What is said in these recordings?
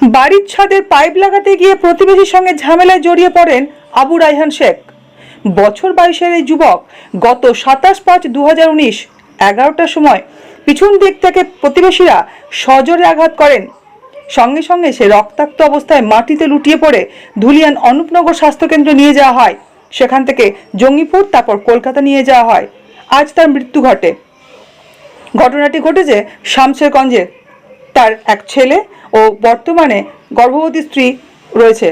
বাড়ির ছাদের পাইপ লাগাতে গিয়ে প্রতিবেশীর সঙ্গে ঝামেলায় জড়িয়ে পড়েন আবু রায়হান শেখ। বছর 22-এর এই যুবক গত 27/5/2019 11টার সময় পিছন দিক থেকে প্রতিবেশীরা সজোরে আঘাত করেন। সঙ্গে সঙ্গে সে রক্তাক্ত অবস্থায় মাটিতে লুটিয়ে পড়ে ধুলিয়ান অনুপনগর স্বাস্থ্যকেন্দ্রে নিয়ে যাওয়া হয়। সেখান থেকে জঙ্গিপুর, তারপর কলকাতা নিয়ে যাওয়া হয়। আজ তার মৃত্যু ঘটে। ঘটনাটি ঘটেছে শামশেরগঞ্জে। তার এক ছেলে ও বর্তমানে গর্ভবতী স্ত্রী রয়েছে।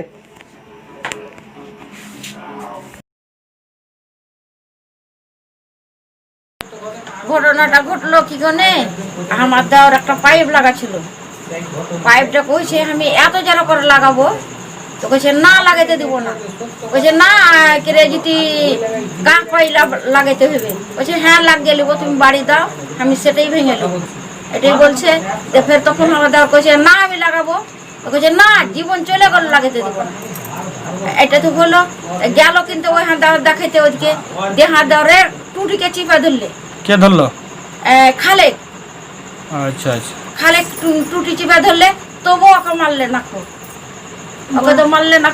ঘটনাটা ঘটলো কি করে, আমার দেওয়ার একটা পাইপ লাগা ছিল। পাইপটা কইছে আমি এত জোর করে লাগাবো, তো কইছে না লাগাইতে দিব না। কইছে না কেরে যদি গা পাই লাগাইতে হবে। কইছে হ্যাঁ লাগিয়ে নেবো, তুমি বাড়ি দাও, আমি সেটাই ভেঙে নেবো, এটাই বলছে। ফের তখন আমার দেওয়ার কইছে না আমি লাগাবো। কইছে না জীবন চলে গেল, লাগাইতে দিব না। এটা তো হলো গেল, কিন্তু ওই হাত দেওয়ার দেখাইতে ওদিকে দিয়ে হাত দেওয়ার টুটিকে চিপা ধরলে। কে ধরলো? খালেক। আচ্ছা আচ্ছা। খালেক টুটি চিপা ধরলে, তবু ওকে মারলে না। ওকে তো মারলে না,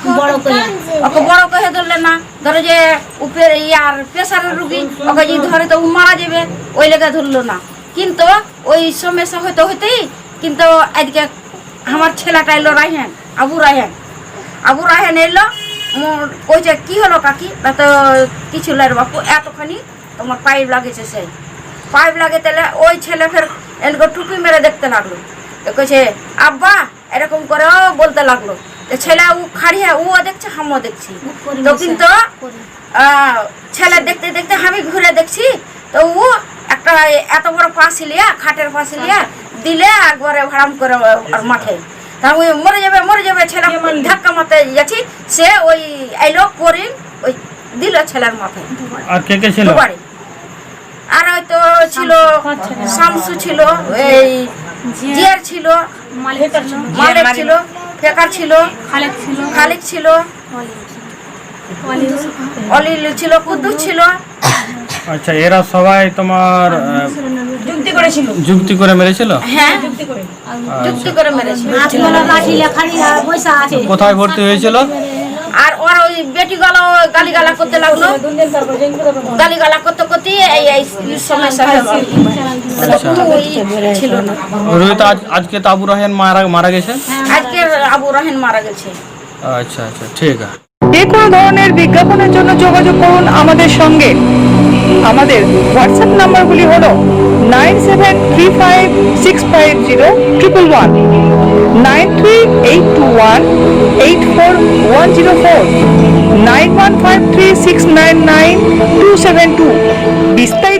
ওকে বড় কহে ধরলে না। ধরো যে উপরে ইয়ার প্রেশারের রুগী, ওকে যদি ধরে তো মারা যাবে, ওই লেগে ধরলো না। কিন্তু ওই সমস্যা হইতে হইতেই কিন্তু আজকে আমার ছেলেটা এলো রায়হান, আবু রায়হান এলো। কইছে কি হলো কাকি? তো কিছু লাগে বাপু, এতখানি তোমার পাইপ লাগিয়েছে। সেই পাইপ লাগে তাহলে ওই ছেলে ফের এনকে টুপি মেরে দেখতে লাগলো। কইছে আব্বা এরকম করে বলতে লাগলো। ছেলে ও খাড়িয়ে ও দেখছে, আমিও দেখছি। তো কিন্তু ছেলে দেখতে দেখতে আমি ঘুরে দেখছি, তো ও একটা এত বড় পাশিলিয়া, খাটের পাশিলিয়া দিলে একবারে ভাড়াম করে মাঠে। তা ওই মরে যাবে ছেলে ধাক্কা মারতে যাচ্ছি, সে ওই এলো করি ওই দিল ছেলের মাথায়। আর কে কে ছিল? আর হয়তো ছিল শামসু ছিল, এই জিয়ার ছিল, মালিক ছিল, ফেকার ছিল, খালিক ছিল, অলিল ছিল, কুদ্দুস ছিল। আচ্ছা, এরা সবাই তোমার যুক্তি করে মেরেছিল? হ্যাঁ, যুক্তি করে মেরেছিল। কোথায় ভর্তি হয়েছিল? আর ওর ওই বেটি গালিগালা করতে লাগলো, গালিগালা করতে করতে এই সমস্যা ছিল না। আজকে তো আবু রায়হান মারা গেছে। আজকে আবু রায়হান মারা গেছে। আচ্ছা আচ্ছা, ঠিক আছে। যে কোনো ধরনের বিজ্ঞাপনের জন্য যোগাযোগ করুন আমাদের সঙ্গে। আমাদের হোয়াটসঅ্যাপ নাম্বারগুলি হলো 9735650111, 9382184104, 9153699272। বিস্তারিত